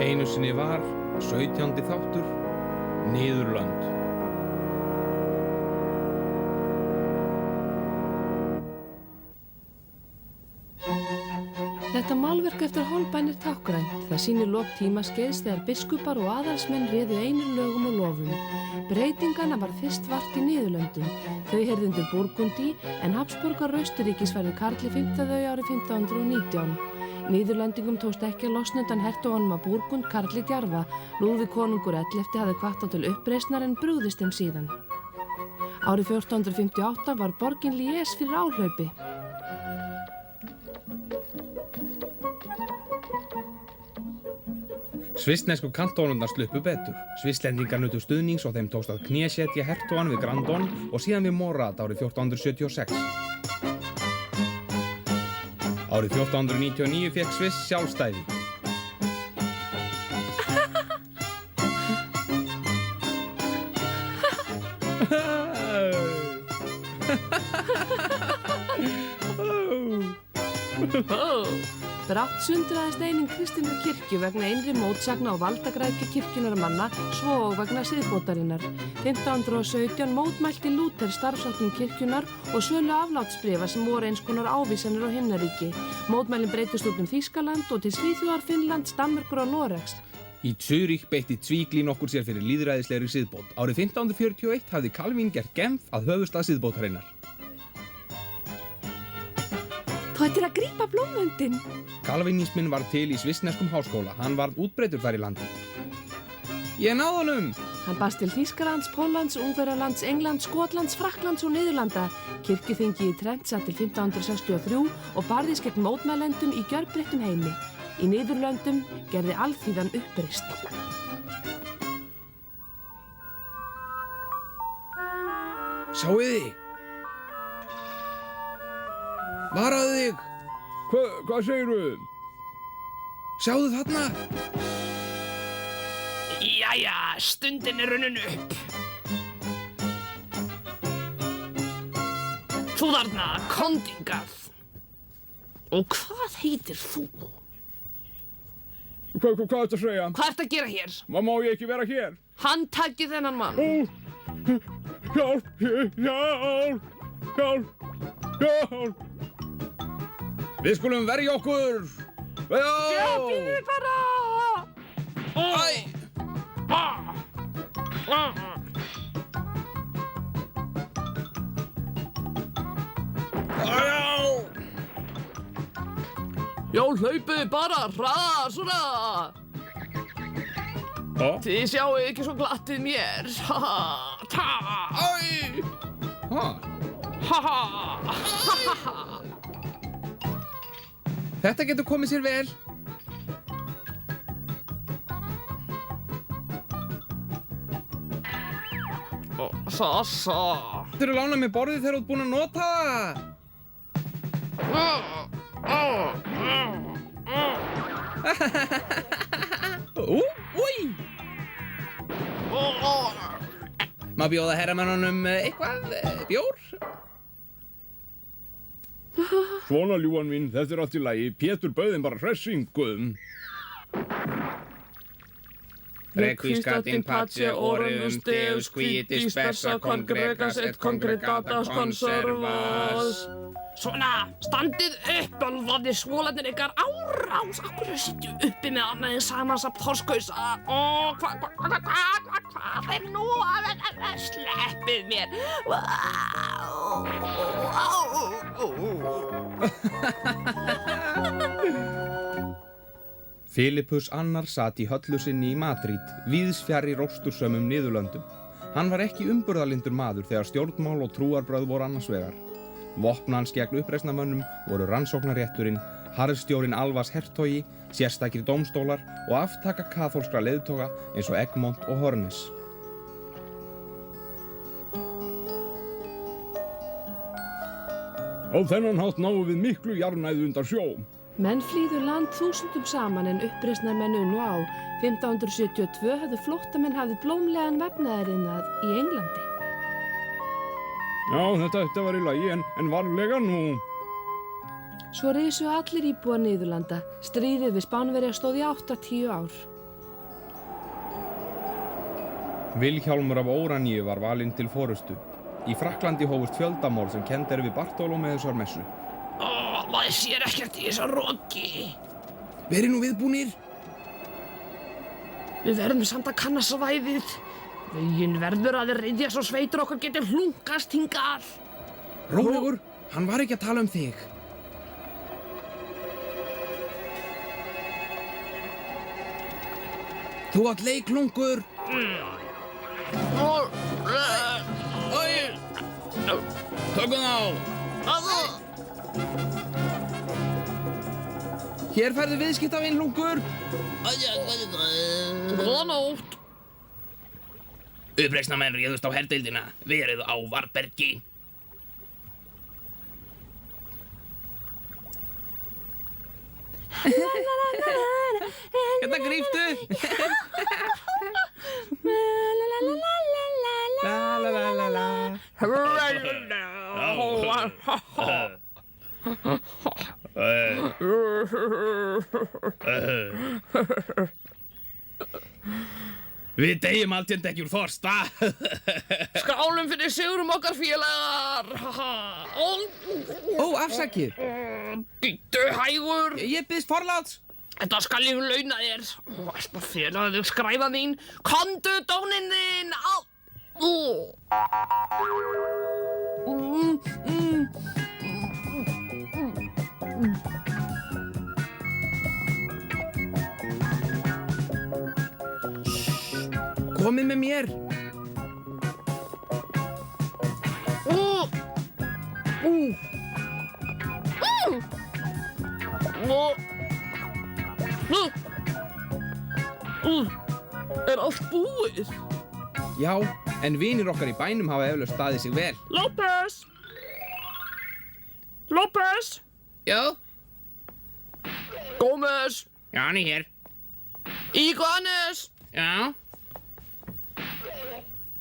Einu sinni var 17. þáttur, Niðurlönd. Þetta málverk eftir Holbein er táknrænt. Það sýnir lok tímaskeiðs þegar biskupar og aðalsmenn réðu einir lögum og lofum. Breytingana var fyrst vart í Niðurlöndum. Þau heyrðu undir Búrgundí en Habsburgar Austurríkis færðu Karli V þau árið 1519. Niðurlendingum tókst ekki að losna undan hertogunum af Búrgund Karli djarfa. Lúðvík konungur 11. hafði hvatt á til uppreisnar en brugðist þeim síðan. Árið 1458 var borgin Liège fyrir áhlaupi. Svissnesku kantónurnar sluppu betur. Svisslendingar nutu stuðnings og þeim tókst að knésetja hertogann við Grandon og síðan við Morat árið 1476. Árið 1499 fékk Sviss sjálfstæði. Brátt sundraðist eining kristinnar kirkju vegna innri mótsagna og valdagræðgi kirkjunarmanna, svo og vegna siðbótarinnar. 1517 mótmælti Lúther starfsháttum kirkjunar og sölu aflátsbréfa sem voru eins konar ávísanir á himnaríki. Mótmælin breytist út Þýskaland og til Svíþjóðar, Finnlands, Danmerkur og Noregs. Í Zürich beitti Zwickli nokkur sér fyrir lýðræðislegri siðbót. Árið 1541 hafði Calvin gert Genf að höfuðstað siðbótarinnar. Þú ættir að grípa blómvöndin. Kalvínisminn var til í svissneskum háskóla. Hann varð útbreiddur þar í landi. Ég náði honum! Hann barst til Þýskalands, Póllands, Ungverjalands, Englands, Skotlands, Frakklands og Niðurlanda. Kirkjuþingi í Trent sat til 1563 og barðist gegn mótmælendum í gjörbreyttum heimi. Í Niðurlöndum gerði alþýðan uppreisn. Sjáið þið! Varaðu þig! Hvað segirðu? Sjáðu þarna! Jæja, stundin er runnin upp. Þú þarna, kondingað. Og hvað heitir þú? Hvað ertu að segja? Hvað ertu að gera hér? Má ég ekki vera hér? Handtakið þennan mann. Hjálp! Við skulum verja okkur! Já, býðið bara! Æ! Já, hlaupið bara, hraðar, svona! Þið sjáu ekki svo glattið mér. Æ! Þetta getur komið sér vel. Sassa. Þú eru að lána mér borðið þegar þú ert búin að nota það. Úi! Má bjóða herramönnunum eitthvað, bjór? Svona, ljúfan mín, þetta er allt í lagi. Pétur bauð þeim bara hressingu. Requiescat in pace oremus Deus qui dispersa congregas et congregatas conservas. Svona, standið upp, bölvaði skólanir ykkar árás. Akkur sitju uppi með annað en samansapn þorskausa. Hvað er nú að sleppið mér? Filippus annar sat í höllu sinni í Madríd, víðs fjarri róstursömum Niðurlöndum. Hann var ekki umburðarlyndur maður þegar stjórnmál og trúarbrögð voru annars vegar. Vopn hans gegn uppreisnarmönnum voru rannsóknarrétturinn, harðstjórinn Alvas hertogi, sérstakir dómstólar og aftaka kaþólskra leiðtoga eins og Egmont og Hornes. Á þennan hátt náum við miklu jarðnæði undan sjó. Menn flýðu land þúsundum saman en uppreisnarmenn unnu á. 1572 höfðu flóttamenn hafið blómlegan vefnaðarinnað í Englandi. Já, þetta var í lagi, en varlega nú. Svo risu allir íbúar Niðurlanda. Stríðið við Spánverja stóð í 80 ár. Vilhjálmur af Óraníu var valinn til forystu. Í Frakklandi hófust fjöldamorð sem kennd eru við Bartólómeusarmessu. Maður sér ekkert í þessu roki. Verið nú viðbúnir! Við verðum samt að kanna svæðið. Veginn verður að ryðja svo sveitur okkar getur hlunkast hingað. Rólegur, hann var ekki að tala um þig. Þú átt leiklungur! Tökum þá! Hér færðu viðskiptavinn, lungur! Góða nótt. Uppreisnarmenn réðust á herdeildina. Verið á Varbergi. Hérna gríptu! La la la la la. Við deyjum alltjent ekki úr þorsta. Skálum fyrir sigurum okkar félagar. Ó, afsakið. Bíddu hægur. Ég biðst forláts. Þetta skal ég launa þér. Ætla félagur skræfa mín. Komdu dóninn þinn. Komið með mér. Er allt búið? Já, en vinir okkar í bænum hafa eflaust staðið sig vel. López! López! Já? Gómez! Já, hann er hér. Iguanes! Já?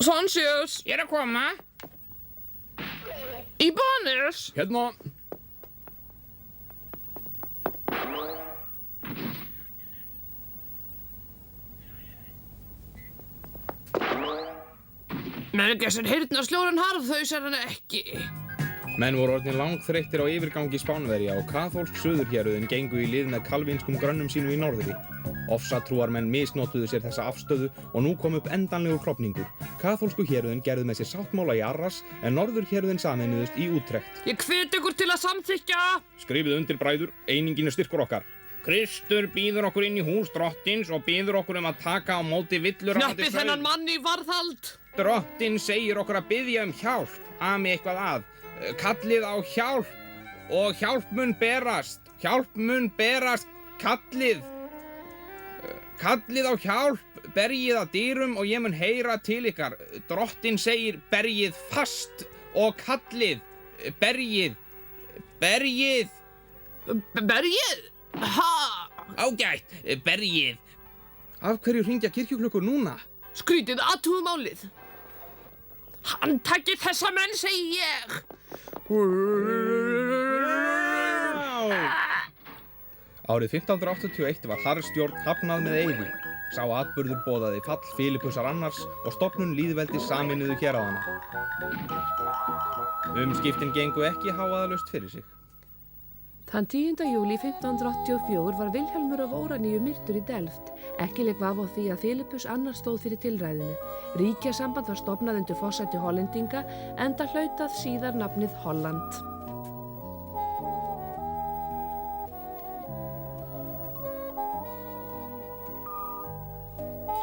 Sanchez! Ég er að koma. Ibanez! Hérna. Melgessin heyrnarsljóran harðhaus er hann ekki. Menn voru orðnir langþreyttir á yfirgangi Spánverja og kaþólsk suðurhéruðin gengu í lið með kalvínskum grönnum sínum í norðri. Ofsatrúarmenn misnotuðu sér þessa afstöðu og nú kom upp endanlegur klofningur. Kaþólsku héruðin gerðu með sér sáttmála í Arras en norðurhéruðin sameinuðust í Utrecht. Ég hvet ykkur til að samþykkja. Skrifið undir bræður, einingin er styrkur okkar. Kristur býður okkur inn í hús drottins og býður okkur að taka á móti villurráðandi Hnappið þennan mann í varðhald. Drottin segir okkur að biðja hjálp. Ami eitthvað að. Kallið á hjálp og hjálp mun berast. Hjálp mun berast. Kallið á hjálp. Berjið að dyrum og ég mun heyra til ykkar. Drottin segir berjið fast og kallið. Berjið. Berjið. Berjið? Ha? Ágætt. Berjið. Af hverju hringja kirkjuklukkur núna? Skrítið athugum málið. Handtakið þessa menn, segi ég. Árið 1581 var harðstjórn hafnað með eyði. Sá atburður boðaði fall Filippusar annars og stofnun lýðveldis Sameinuðu héraðanna. Umskiptin gengu ekki háaðalaust fyrir sig. Þann 10. júlí 1584 var Vilhjálmur af Óraníu myrtur í Delft. Ekki lék vafi á því að Filippus annar stóð fyrir tilræðinu. Ríkjasamband var stofnað undir forsæti Hollendinga enda hlautað síðar nafnið Holland.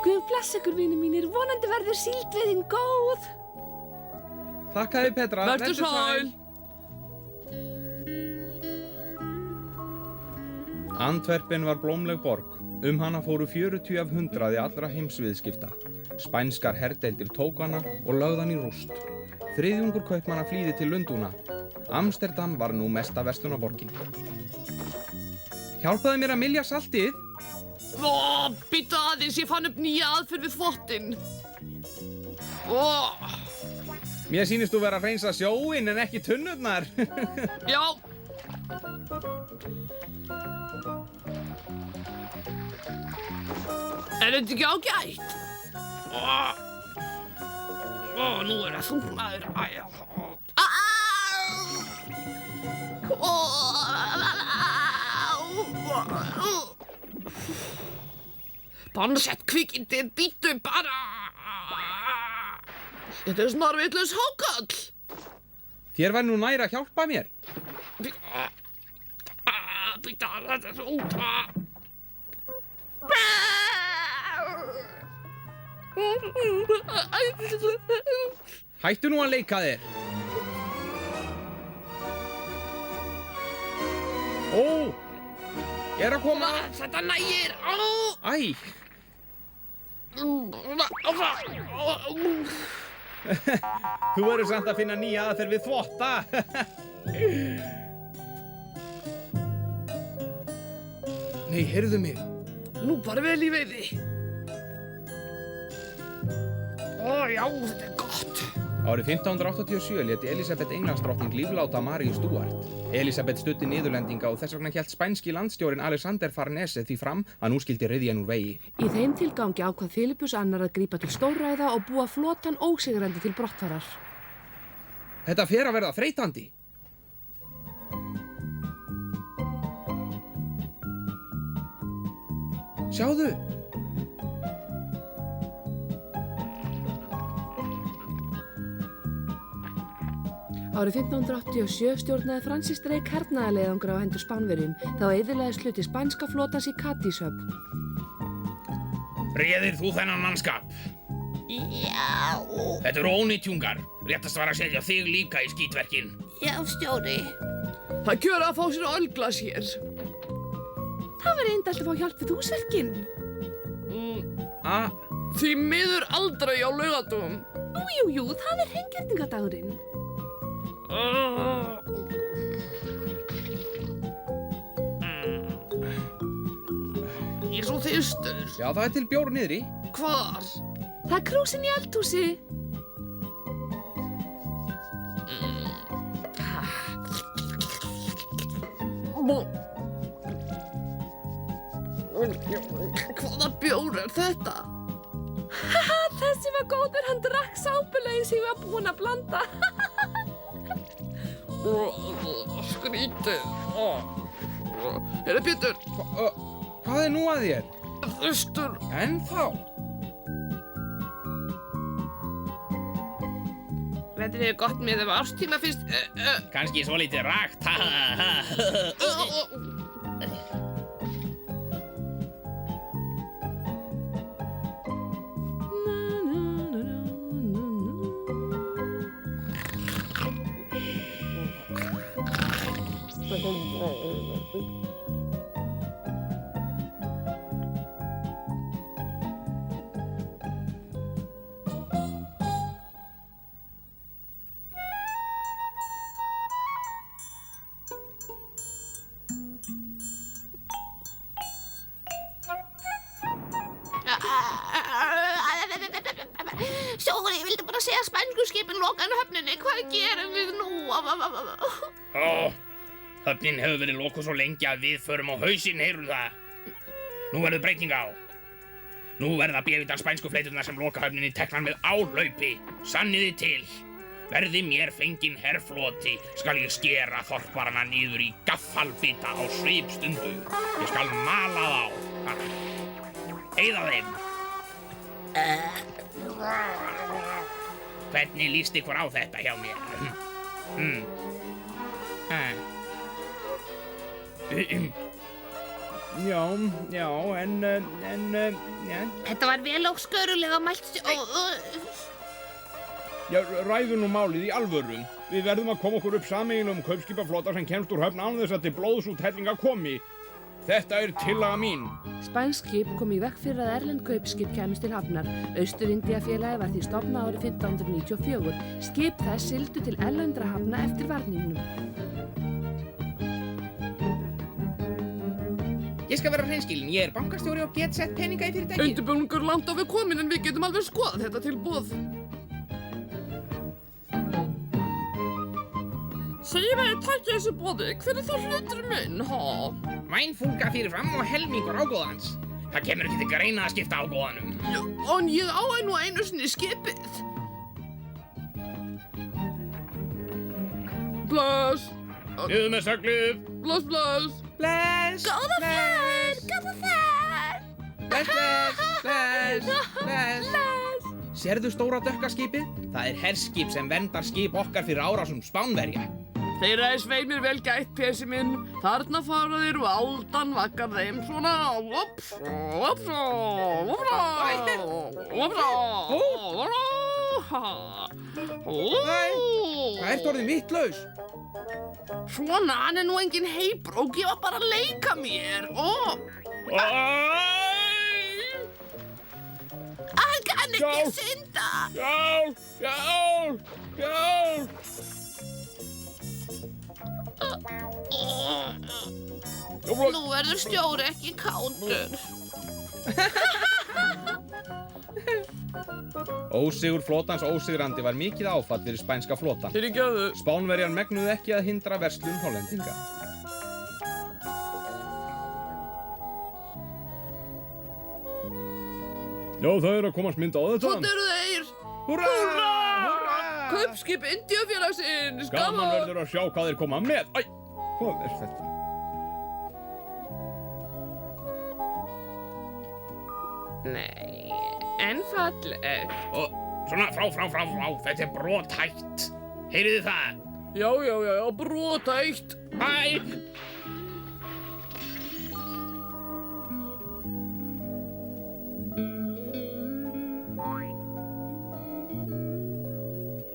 Guð bless ykkur, vinir mínir, vonandi verður síldveiðin góð. Þakka þér, Petra. Vertu sæl. Antwerpen var blómleg borg. Hana fóru 40 af 100 allra heimsviðskipta. Spænskar herdeildir tóku hana og lögðu hann í rúst. Þriðjungur kaupmanna flýði til Lundúna. Amsterdam var nú mesta verslunarborgin. Hjálpaðu mér að mylja saltið. Bíddu aðeins, ég fann upp nýja aðferð við þvottinn. Mér sýnist þú vera að hreinsa sjóinn en ekki tunnurnar. Já. Er þetta ekki ágætt? Nú er það þungmaður. Bannsett kvikindið, býttu bara. Þetta er snarvitlaus hákarl. Þér væri nú nær að hjálpa mér. Býta, þetta er svo út. Hættu nú að leika þér. Ó, er að koma. Þetta nægir. Æ, þú verður samt að finna nýja aðferð við þvotta. Nei, heyrðu mig. Nú bara vel í veiði. Já, þetta er gott. Árið 1587 léti Elísabet Englandsdrottning lífláta Maríu Stuart. Elísabet studdi niðurlendinga og þess vegna hélt spænski landstjórinn Alexander Farnese því fram að nú skyldi ryðja hann úr vegi. Í þeim tilgangi ákvað Filippus annar að grípa til stórræða og búa flotann ósigrandi til brottfarar. Þetta fer að verða þreytandi. Sjáðu! Árið 1587 stjórnaði Francis Drake hernaðarleiðangra á hendur Spánverjum, þá eyðilagðist hluti spænska flotans í Cadiz-höfn. Réðir þú þennan mannskap? Já. Þetta eru ónýtjungar. Réttast var að setja þig líka í skítverkin. Já, stjóri. Það kjör að fá sér ölglas hér. Það var reyndar að fá hjálp við húsverkin. Því miður aldrei á laugadögum. Jú, það er hreingerningadagurinn. Ég er svo þyrstur. Já, það er til bjór niðri. Hvar? Það er krúsin í eldhúsi. Hvaða bjór er þetta? Þessi var góður, hann drakk sápulegin sem ég var búinn að blanda. Skrítið. Heyrðu, Pétur. Hvað er nú að þér? Þyrstur. Ennþá? Þetta er gott með ef árstíma fyrst. Kannski svolítið rakt. Stjóri, vildi bara segja spænsku skipin lokaðan höfninni. Hvað gerum við nú? Höfnin hefur verið lokuð svo lengi að við förum á hausinn, heyrðu það. Nú verður breyting á. Nú verða bévitar spænsku fleiturnar sem loka höfninni teknar með álaupi. Sanniði til. Verði mér fenginn herfloti, skal ég skera þorparana niður í gaffalbita á svipstundu. Ég skal mala þá. Eyða þeim. Hvernig líst ykkur á þetta hjá mér? Já, en... Þetta var vel og skörulega mælt Já, ræðu nú málið í alvöru. Við verðum að koma okkur upp sameiginlegum kaupskipaflota sem kemst úr höfn án þess að til blóðsúthellinga komi. Þetta er tillaga mín. Spænsk skip kom í veg fyrir að erlend kaupskip kæmist til hafnar. Austur-Indíafélagið var því stofnað árið 1594. Skip þess sigldu til erlendra hafna eftir varningnum. Ég skal vera hreinskilin, ég er bankastjóri og get sett peninga í fyrirtæki. Undirbúningur langt á við komin en við getum alveg skoðað þetta tilboð. Segjum að ég taki þessu boði, hver er það hlutur minn, Vænfúlga fyrirfram og helmingur ágóðans. Það kemur ekki til greina að skipta ágóðanum. En ég á nú einu sinni skipið. bless. Niður með seglið. Bless, bless. Bless! Góða ferð, góða ferð. Bless, bless, bless, bless. Sérðu stóra dökka skipið? Það er herskip sem verndar skip okkar fyrir árásum Spánverja. Þeir eru sveinir vel gætt, Pési minn. Þarna fara þeir og aldan vaggar þeim svona. Vops, vops, vops, vops. Það ert orðin vitlaus. Svona, hann er nú engin heybrók, ég var bara að leika mér. Hann kann ekki Hjálp. synda. Hjálp! Hjálp! Hjálp! Nú verður stjóri ekki kátur. Ósigur flotans ósigrandi var mikið áfall fyrir spænska flotan. Fyrirgefðu. Spánverjar megnuðu ekki að hindra verslun hollendinga. Já, það er að komast mynd á þetta. Þarna eru þeir. Húrra! Húrra! Kaupskip Indíafélagsins. Gaman verður að sjá hvað þeir koma með. Æ, hvað er þetta? Nei, en falleg. Og svona, frá, þetta er brothætt. Heyriði það? Já, brotætt. Æ!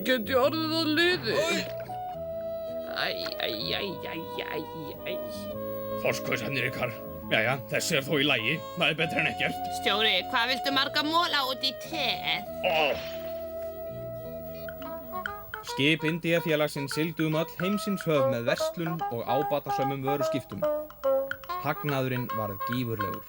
Get ég orðið að liði? Æ. Þorskausarnir ykkar. Jæja, þessi er þó í lagi. Það er betra en ekkert. Stjóri, hvað viltu marga móla út í teð? Skip Indíafélagsins sigldu öll heimsins höf með verslun og ábatasömmum vöruskiptum. Hagnaðurinn varð gífurlegur.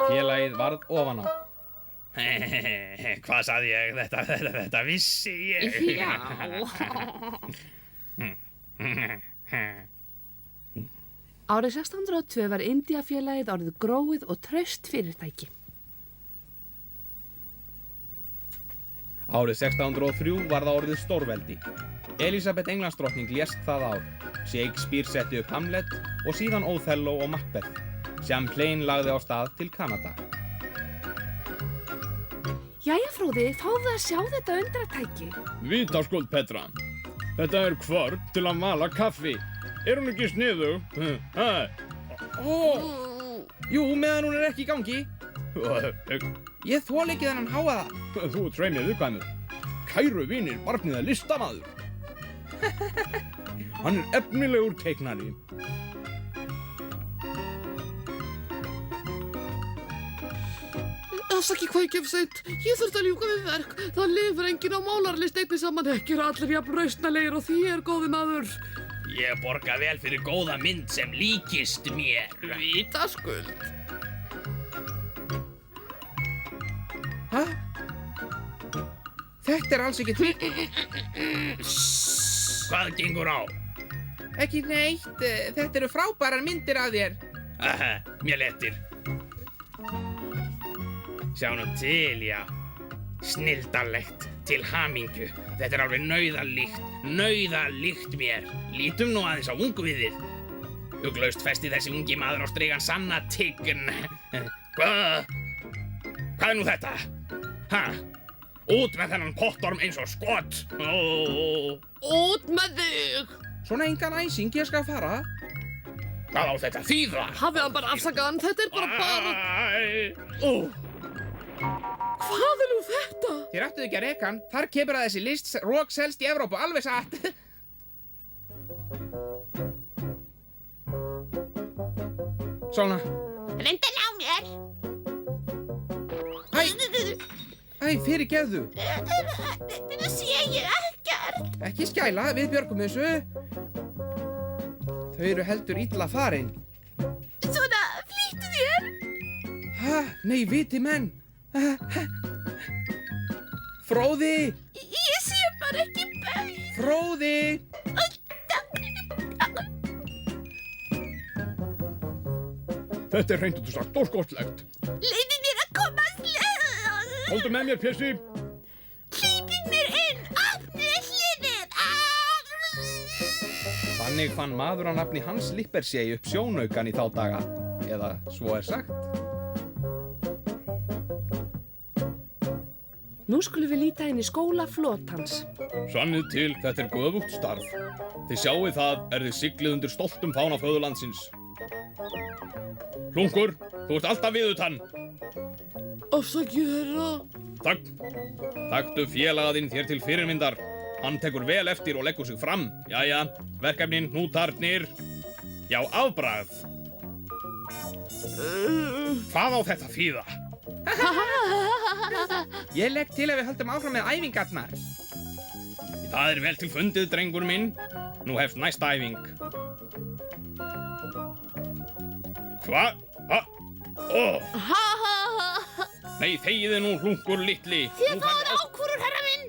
Félagið varð ofan á. Hvað sagði ég? Þetta vissi ég. Já. Árið 1602 var Indíafélagið orðið gróið og traust fyrirtæki. Árið 1603 var það orðið stórveldi. Elísabet Englandsdrottning lést það ár. Shakespeare setti upp Hamlet og síðan Othello og Macbeth. Champlain lagði á stað til Kanada. Jæja, Fróði, fáðu að sjá þetta undratæki. Vitaskuld, Petra. Þetta er kvörn til að mala kaffi. Er hún ekki sniðug? Jú, meðan hún er ekki í gangi. Ég þoli ekki þennan háaða. Þú ert svei með viðkvæmur. Kæru vinir, barnið er listamaður. Hann er efnilegur teiknari. Afsakið hvað ég kemst seint. Ég þurfti að ljúka við verk. Það lifir enginn á málarlist einnig saman. Ekki eru allir jafn rausnalegir og þér, góði maður. Ég borga vel fyrir góða mynd sem líkist mér. Vitaskuld. Hæ? Þetta er alls ekki Hvað gengur á? Ekki neitt. Þetta eru frábærar myndir af þér. Mér lettir. Sjá nú til, já. Snilldarlegt, til hamingju. Þetta er alveg nauðalíkt mér. Lítum nú aðeins á ungviðið. Uglaust festi þessi ungi maður á strigan sanna tign. Hvað er nú þetta? Út með þennan pottorm eins og skot. Út með þig! Svona engan æsing, ég skal fara. Hvað á þetta þýða? Hafið hann bara afsakaðan, þetta er bara... Hvað er nú þetta? Þér ættuð ekki að reka hann. Þar kemur að þessi list rók selst í Evrópu, alveg satt. Svona. Reynda ná mér. Æ, fyrirgefðu. Þetta sé ég ekkert. Ekki skæla, við björgum þessu. Þau eru heldur illa farin. Svona, flýttu þér. Nei, viti menn. Fróði! Ég sé bara ekki beint. Fróði! Þetta er hreint út sagt stórkostlegt. Leiðin er að komast leið. Komdu með mér, Pési. Hleypið mér inn, opnið hliðið. Þannig fann maður að nafni Hans Lippersey upp sjónaukan í þá daga, eða svo er sagt. Nú skulum við líta inn í skóla flotans. Sannið til, þetta er göfugt starf. Þið sjáið það er þið siglið undir stoltum fána föðurlandsins. Hlunkur, þú ert alltaf viðutann. Afsakið, herra. Takk. Taktu félaga þinn þér til fyrirmyndar. Hann tekur vel eftir og leggur sig fram. Jæja, verkefnin, hnútarnir. Já, afbragð. Hvað á þetta þýða? Ég legg til að við höldum áfram með æfingarnar. Það er vel til fundið, drengur minn. Nú hefst næsta æfing. Hva? Nei, þegiði nú, hlunkur litli. Þið fáið ákvörður, herra minn.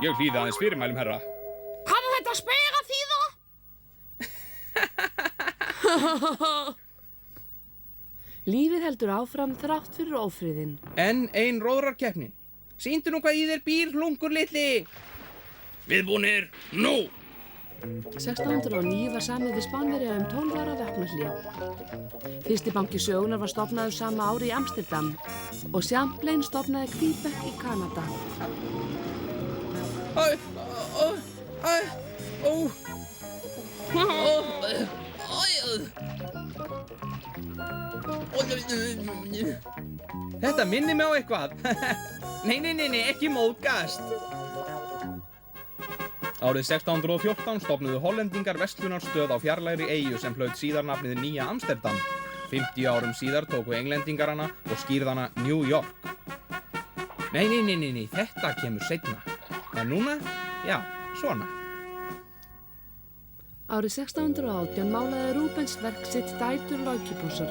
Ég hlýði aðeins fyrirmælum, herra. Hvað á þetta spega þýða? Lífið heldur áfram þrátt fyrir ófriðinn. En ein róðrarkeppnin. Sýndu nú hvað í þér býr, hlunkur litli. Viðbúnir, nú! 1609 var samið við Spánverja 12 ára vopnahlé. Fyrsti banki sögunar var stofnaður sama ári í Amsterdam og Champlain stofnaði Quebec í Kanada. Þetta minnir mig á eitthvað. Nei, ekki móðgast. Árið 1614 stofnuðu hollendingar verslunarstöð á fjarlægri eyju sem hlaut síðar nafnið Nýja Amsterdam. 50 árum síðar tóku englendingar hana og skýrðu hana New York. Nei, þetta kemur seinna. En núna, já, svona. Árið 1618 málaði Rubens verk sitt Dætur Leucippusar.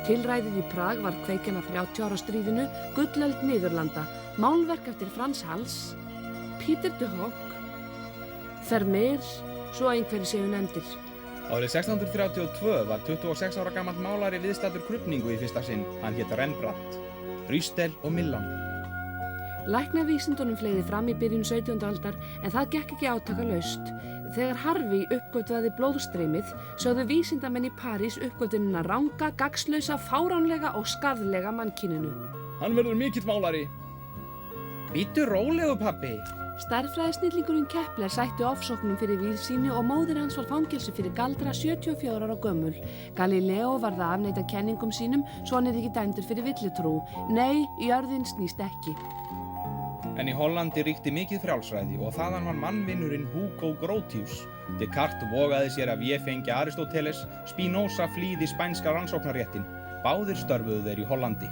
Tilræðið í Prag var kveikjan af 30 ára stríðinu Gullöld Niðurlanda, málverk eftir Frans Hals, Pieter de Hoog, Vermeer, svo einhverju séu nefndir. Árið 1632 var 26 ára gamall málari viðstaddur krufningu í fyrsta sinn. Hann hét Rembrandt, Rystel og Millon. Læknavísindunum fleygði fram í byrjun 17. aldar en það gekk ekki átakalaust. Þegar Harvey uppgötvaði blóðstreymið sögðu vísindamenn í París uppgötunina ranga, gagnslausa, fáránlega og skaðlega mannkyninu. Hann verður mikill málari. Bíddu rólegu, pabbi. Stærðfræðisnillingurinn Kepler sætti ofsóknum fyrir víðsýni og móðir hans var fangelsi fyrir galdra 74 ára gömul. Galileo varð að afneita kenningum sínum svo hann ekki dæmdur fyrir villutrú. Nei, jörðin snýst ekki. En í Hollandi ríkti mikið frjálsræði og þaðan var mannvinnurinn Hugo Grotius. Descartes vogaði sér af véfengja Aristóteles, Spinoza flýði spænska rannsóknarréttin. Báðir störfuðu þeir í Hollandi.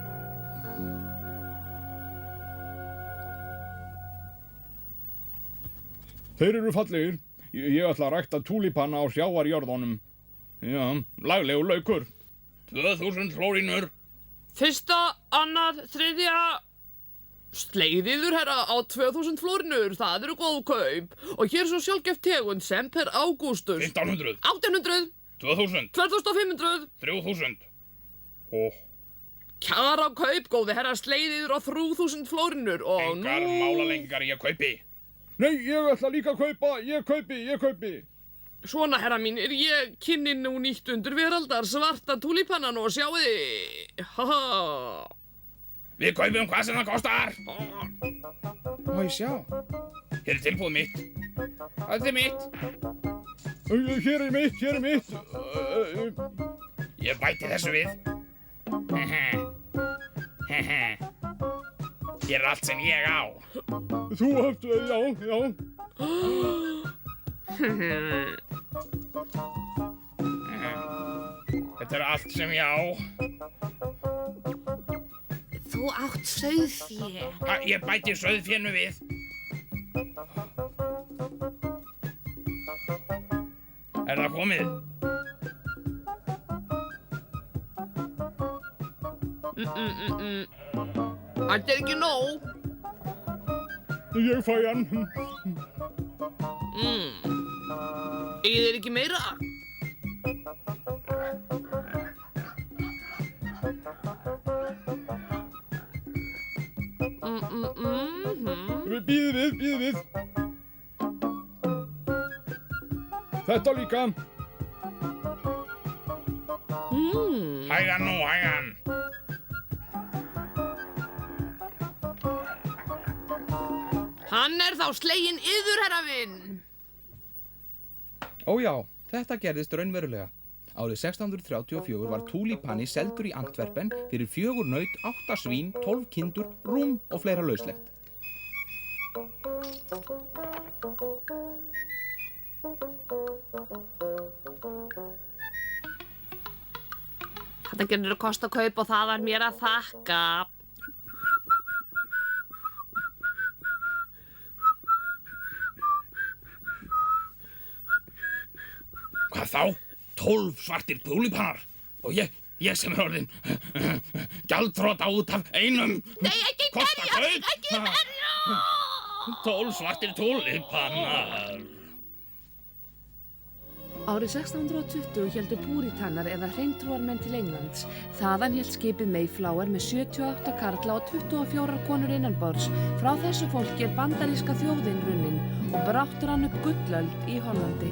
Þeir eru fallegir. Ég ætla að rækta túlípanna á sjávarjörðunum. Já, laglegur laukur. 2000 flórínur. Fyrsta, annað, þriðja... Slegðiður, herra, á 2000 flórínur, það eru góð kaup. Og hér er svo sjálfgeft tegund, Semper Augustus. 1500. 1800. 2000. 2500. 3000. Kjara kaup, góði herra, slegðiður á 3000 flórínur og Engar málalengingar ég kaupi. Nei, ég ætla líka að kaupa, ég kaupi. Svona, herra mínir, ég kynni nú nýtt undur veraldar svarta túlípannan og sjáiði, haha. Við kaupum hvað sem það kostar. Má ég sjá? Hér er tilbúð mitt. Þetta er mitt. Hér er mitt. Ég bæti þessu við. Hér er allt sem ég á. Þú átt, já. Þetta er allt sem ég á. Þú átt sauðfé. Ég bæti sauðfénu við. Er það komið? Þetta er ekki nóg. Ég fæ hann. Eigið þér ekki meira? Bíðið við. Þetta líka. Hægan nú, hægan. Hann er þá sleginn yður, herra minn. Ó já, þetta gerðist raunverulega. Árið 1634 var túlípani seldur í Antwerpen fyrir 4 naut, 8 svín, 12 kindur, rúm og fleira lauslegt. Þetta getur kost að kaupa og það var mér að þakka. Hvað þá? 12 svartir túlípanar og ég sem er orðin gjaldþrota út af einum. Nei, ekki berjast, ekki berjast! 12 svartir túlípanar. Árið 1620 héldu púrítanar eða hreintrúarmenn til Englands. Þaðan hélt skipið Mayflower með 78 karla og 24 konur innanborðs. Frá þessu fólki er bandaríska þjóðin runnin og brátt rann upp gullöld í Hollandi.